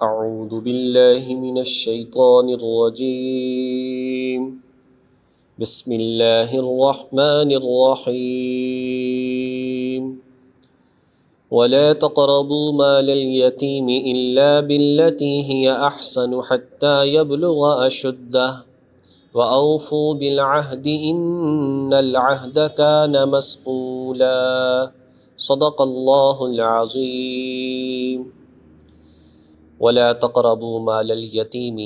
اعوذ باللہ من الشیطان الرجیم بسم اللہ الرحمن الرحیم ولا تقربوا مال اليتيم إلا بالتي هي أحسن حتى يبلغ أشده وأوفوا بالعهد إن العهد كان مسؤولا صدق اللہ العظیم۔ ولا تقربوا مال الیتیم،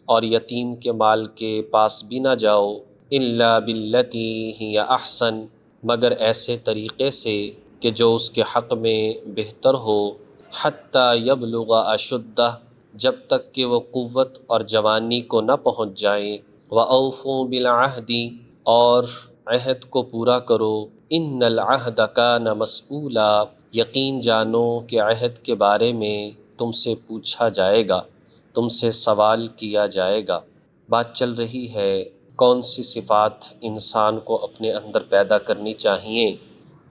اور یتیم کے مال کے پاس بھی نہ جاؤ، الا باللتی ہی احسن، مگر ایسے طریقے سے کہ جو اس کے حق میں بہتر ہو، حتی یبلغ اشدہ، جب تک کہ وہ قوت اور جوانی کو نہ پہنچ جائیں، وَأَوْفُوا بِالْعَهْدِ، اور عہد کو پورا کرو، ان العہد کان مسئولا، یقین جانو کہ عہد کے بارے میں تم سے پوچھا جائے گا، تم سے سوال کیا جائے گا۔ بات چل رہی ہے کون سی صفات انسان کو اپنے اندر پیدا کرنی چاہیے،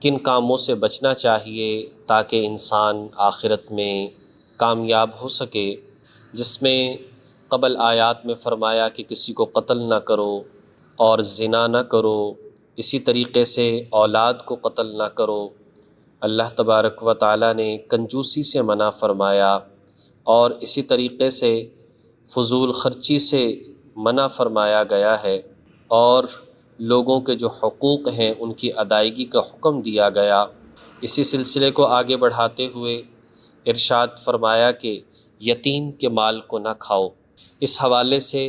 کن کاموں سے بچنا چاہیے تاکہ انسان آخرت میں کامیاب ہو سکے، جس میں قبل آیات میں فرمایا کہ کسی کو قتل نہ کرو اور زنا نہ کرو، اسی طریقے سے اولاد کو قتل نہ کرو، اللہ تبارک و تعالیٰ نے کنجوسی سے منع فرمایا، اور اسی طریقے سے فضول خرچی سے منع فرمایا گیا ہے، اور لوگوں کے جو حقوق ہیں ان کی ادائیگی کا حکم دیا گیا۔ اسی سلسلے کو آگے بڑھاتے ہوئے ارشاد فرمایا کہ یتیم کے مال کو نہ کھاؤ۔ اس حوالے سے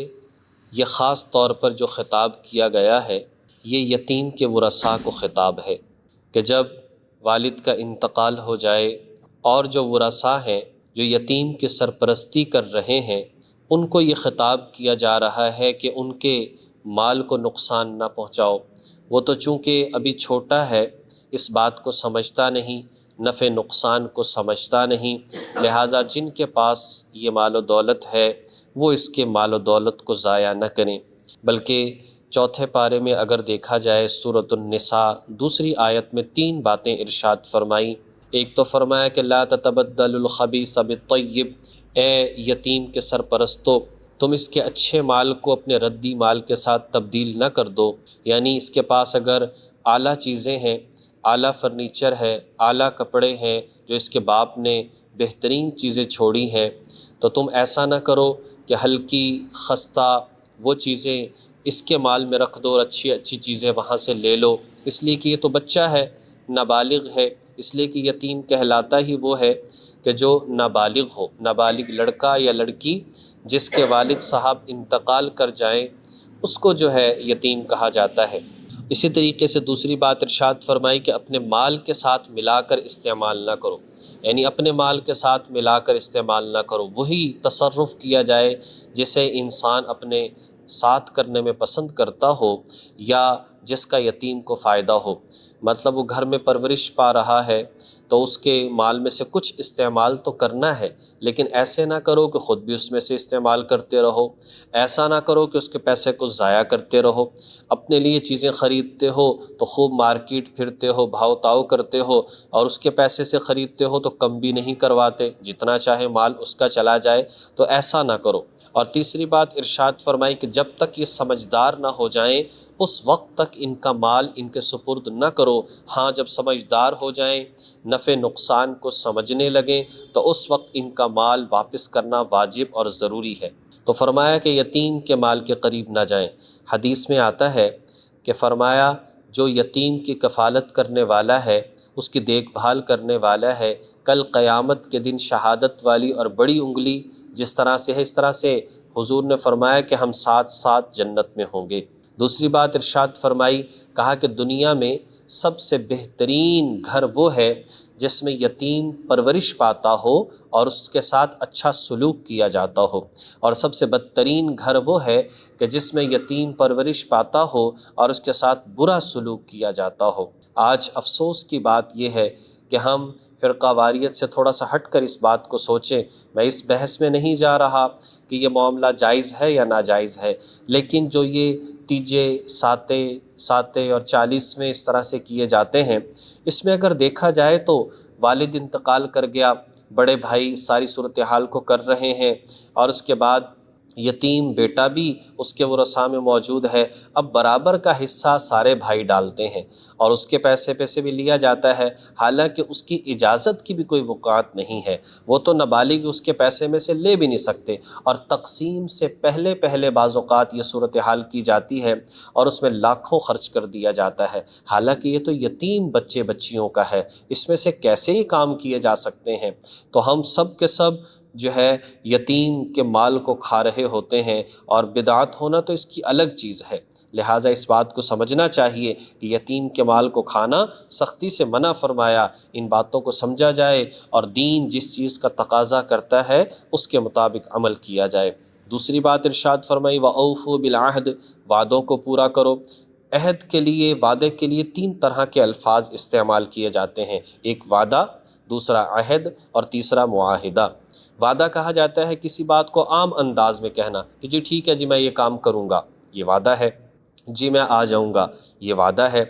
یہ خاص طور پر جو خطاب کیا گیا ہے یہ یتیم کے ورثاء کو خطاب ہے کہ جب والد کا انتقال ہو جائے اور جو ورثاء ہیں جو یتیم کی سرپرستی کر رہے ہیں ان کو یہ خطاب کیا جا رہا ہے کہ ان کے مال کو نقصان نہ پہنچاؤ۔ وہ تو چونکہ ابھی چھوٹا ہے، اس بات کو سمجھتا نہیں، نفع نقصان کو سمجھتا نہیں، لہٰذا جن کے پاس یہ مال و دولت ہے وہ اس کے مال و دولت کو ضائع نہ کریں، بلکہ چوتھے پارے میں اگر دیکھا جائے سورۃ النساء دوسری آیت میں 3 باتیں ارشاد فرمائیں۔ ایک تو فرمایا کہ لا تتبدل الخبیث بالطیب، اے یتیم کے سرپرستو تم اس کے اچھے مال کو اپنے ردی مال کے ساتھ تبدیل نہ کر دو، یعنی اس کے پاس اگر اعلیٰ چیزیں ہیں، اعلیٰ فرنیچر ہے، اعلیٰ کپڑے ہیں، جو اس کے باپ نے بہترین چیزیں چھوڑی ہیں، تو تم ایسا نہ کرو کہ ہلکی خستہ وہ چیزیں اس کے مال میں رکھ دو اور اچھی اچھی چیزیں وہاں سے لے لو، اس لیے کہ یہ تو بچہ ہے، نابالغ ہے، اس لیے کہ یتیم کہلاتا ہی وہ ہے کہ جو نابالغ ہو، نابالغ لڑکا یا لڑکی جس کے والد صاحب انتقال کر جائیں اس کو جو ہے یتیم کہا جاتا ہے۔ اسی طریقے سے دوسری بات ارشاد فرمائی کہ اپنے مال کے ساتھ ملا کر استعمال نہ کرو، یعنی اپنے مال کے ساتھ ملا کر استعمال نہ کرو، وہی تصرف کیا جائے جسے انسان اپنے ساتھ کرنے میں پسند کرتا ہو یا جس کا یتیم کو فائدہ ہو۔ مطلب وہ گھر میں پرورش پا رہا ہے تو اس کے مال میں سے کچھ استعمال تو کرنا ہے، لیکن ایسے نہ کرو کہ خود بھی اس میں سے استعمال کرتے رہو، ایسا نہ کرو کہ اس کے پیسے کو ضائع کرتے رہو۔ اپنے لیے چیزیں خریدتے ہو تو خوب مارکیٹ پھرتے ہو، بھاؤ تاؤ کرتے ہو، اور اس کے پیسے سے خریدتے ہو تو کم بھی نہیں کرواتے، جتنا چاہے مال اس کا چلا جائے، تو ایسا نہ کرو۔ اور تیسری بات ارشاد فرمائی کہ جب تک یہ سمجھدار نہ ہو جائیں اس وقت تک ان کا مال ان کے سپرد نہ کرو، ہاں جب سمجھدار ہو جائیں، نفع نقصان کو سمجھنے لگیں تو اس وقت ان کا مال واپس کرنا واجب اور ضروری ہے۔ تو فرمایا کہ یتیم کے مال کے قریب نہ جائیں۔ حدیث میں آتا ہے کہ فرمایا جو یتیم کی کفالت کرنے والا ہے، اس کی دیکھ بھال کرنے والا ہے، کل قیامت کے دن شہادت والی اور بڑی انگلی جس طرح سے ہے اس طرح سے حضور نے فرمایا کہ ہم ساتھ ساتھ جنت میں ہوں گے۔ دوسری بات ارشاد فرمائی، کہا کہ دنیا میں سب سے بہترین گھر وہ ہے جس میں یتیم پرورش پاتا ہو اور اس کے ساتھ اچھا سلوک کیا جاتا ہو، اور سب سے بدترین گھر وہ ہے کہ جس میں یتیم پرورش پاتا ہو اور اس کے ساتھ برا سلوک کیا جاتا ہو۔ آج افسوس کی بات یہ ہے کہ ہم فرقہ واریت سے تھوڑا سا ہٹ کر اس بات کو سوچیں۔ میں اس بحث میں نہیں جا رہا کہ یہ معاملہ جائز ہے یا ناجائز ہے، لیکن جو یہ تیجے ساتے اور 40 میں اس طرح سے کیے جاتے ہیں، اس میں اگر دیکھا جائے تو والد انتقال کر گیا، بڑے بھائی ساری صورتحال کو کر رہے ہیں، اور اس کے بعد یتیم بیٹا بھی اس کے ورثاء میں موجود ہے، اب برابر کا حصہ سارے بھائی ڈالتے ہیں اور اس کے پیسے بھی لیا جاتا ہے، حالانکہ اس کی اجازت کی بھی کوئی وقعت نہیں ہے، وہ تو نابالغ اس کے پیسے میں سے لے بھی نہیں سکتے، اور تقسیم سے پہلے بعض اوقات یہ صورتحال کی جاتی ہے اور اس میں لاکھوں خرچ کر دیا جاتا ہے، حالانکہ یہ تو یتیم بچے بچیوں کا ہے، اس میں سے کیسے ہی کام کیے جا سکتے ہیں؟ تو ہم سب کے سب جو ہے یتیم کے مال کو کھا رہے ہوتے ہیں، اور بدعت ہونا تو اس کی الگ چیز ہے، لہٰذا اس بات کو سمجھنا چاہیے کہ یتیم کے مال کو کھانا سختی سے منع فرمایا، ان باتوں کو سمجھا جائے اور دین جس چیز کا تقاضا کرتا ہے اس کے مطابق عمل کیا جائے۔ دوسری بات ارشاد فرمائی وَأَوْفُوا بِالْعَهْدِ، وعدوں کو پورا کرو۔ عہد کے لیے، وعدے کے لیے 3 طرح کے الفاظ استعمال کیے جاتے ہیں، ایک وعدہ، دوسرا عہد اور تیسرا معاہدہ۔ وعدہ کہا جاتا ہے کسی بات کو عام انداز میں کہنا کہ جی ٹھیک ہے جی میں یہ کام کروں گا، یہ وعدہ ہے، جی میں آ جاؤں گا، یہ وعدہ ہے۔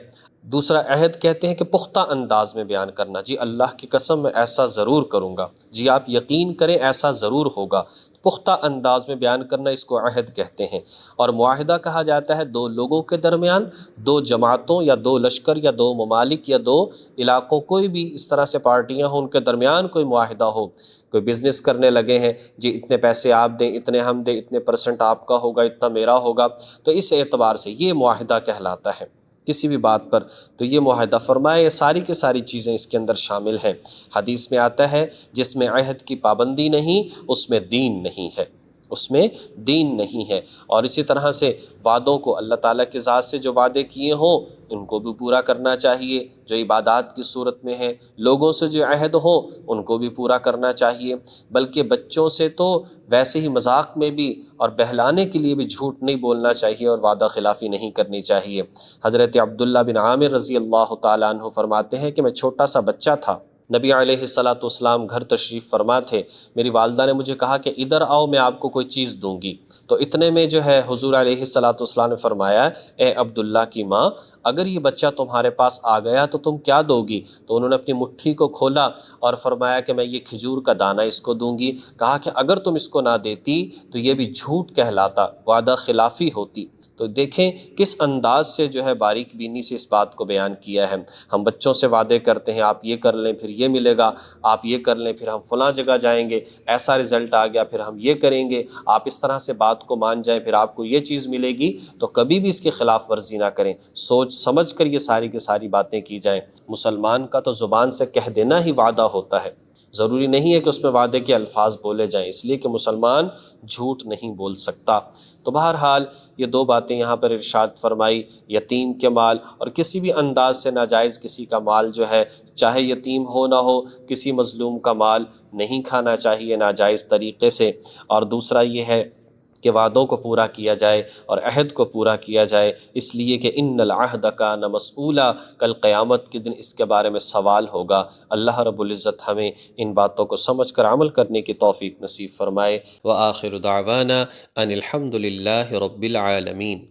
دوسرا عہد کہتے ہیں کہ پختہ انداز میں بیان کرنا، جی اللہ کی قسم میں ایسا ضرور کروں گا، جی آپ یقین کریں ایسا ضرور ہوگا، پختہ انداز میں بیان کرنا اس کو عہد کہتے ہیں۔ اور معاہدہ کہا جاتا ہے 2 لوگوں کے درمیان، 2 جماعتوں یا 2 لشکر یا 2 ممالک یا 2 علاقوں، کوئی بھی اس طرح سے پارٹیاں ہوں، ان کے درمیان کوئی معاہدہ ہو، کوئی بزنس کرنے لگے ہیں، جی اتنے پیسے آپ دیں، اتنے ہم دیں، اتنے % آپ کا ہوگا، اتنا میرا ہوگا، تو اس اعتبار سے یہ معاہدہ کہلاتا ہے کسی بھی بات پر، تو یہ معاہدہ فرمایا، یہ ساری کی ساری چیزیں اس کے اندر شامل ہیں۔ حدیث میں آتا ہے جس میں عہد کی پابندی نہیں اس میں دین نہیں ہے، اس میں دین نہیں ہے۔ اور اسی طرح سے وعدوں کو، اللہ تعالیٰ کی ذات سے جو وعدے کیے ہوں ان کو بھی پورا کرنا چاہیے، جو عبادات کی صورت میں ہیں، لوگوں سے جو عہد ہوں ان کو بھی پورا کرنا چاہیے، بلکہ بچوں سے تو ویسے ہی مذاق میں بھی اور بہلانے کے لیے بھی جھوٹ نہیں بولنا چاہیے اور وعدہ خلافی نہیں کرنی چاہیے۔ حضرت عبداللہ بن عامر رضی اللہ تعالیٰ عنہ فرماتے ہیں کہ میں چھوٹا سا بچہ تھا، نبی علیہ السلام گھر تشریف فرما تھے، میری والدہ نے مجھے کہا کہ ادھر آؤ میں آپ کو کوئی چیز دوں گی، تو اتنے میں جو ہے حضور علیہ السلام نے فرمایا اے عبداللہ کی ماں، اگر یہ بچہ تمہارے پاس آ گیا تو تم کیا دو گی؟ تو انہوں نے اپنی مٹھی کو کھولا اور فرمایا کہ میں یہ کھجور کا دانہ اس کو دوں گی۔ کہا کہ اگر تم اس کو نہ دیتی تو یہ بھی جھوٹ کہلاتا، وعدہ خلافی ہوتی۔ تو دیکھیں کس انداز سے جو ہے باریک بینی سے اس بات کو بیان کیا ہے۔ ہم بچوں سے وعدے کرتے ہیں آپ یہ کر لیں پھر یہ ملے گا، آپ یہ کر لیں پھر ہم فلاں جگہ جائیں گے، ایسا رزلٹ آ گیا پھر ہم یہ کریں گے، آپ اس طرح سے بات کو مان جائیں پھر آپ کو یہ چیز ملے گی، تو کبھی بھی اس کی خلاف ورزی نہ کریں، سوچ سمجھ کر یہ ساری کی ساری باتیں کی جائیں۔ مسلمان کا تو زبان سے کہہ دینا ہی وعدہ ہوتا ہے، ضروری نہیں ہے کہ اس میں وعدے کے الفاظ بولے جائیں، اس لیے کہ مسلمان جھوٹ نہیں بول سکتا۔ تو بہرحال یہ 2 باتیں یہاں پر ارشاد فرمائی، یتیم کے مال اور کسی بھی انداز سے ناجائز کسی کا مال جو ہے، چاہے یتیم ہو نہ ہو، کسی مظلوم کا مال نہیں کھانا چاہیے ناجائز طریقے سے۔ اور دوسرا یہ ہے کہ وعدوں کو پورا کیا جائے اور عہد کو پورا کیا جائے، اس لیے کہ ان العہد کان مسئولا، کل قیامت کے دن اس کے بارے میں سوال ہوگا۔ اللہ رب العزت ہمیں ان باتوں کو سمجھ کر عمل کرنے کی توفیق نصیب فرمائے۔ وآخر دعوانا ان الحمد للہ رب العالمین۔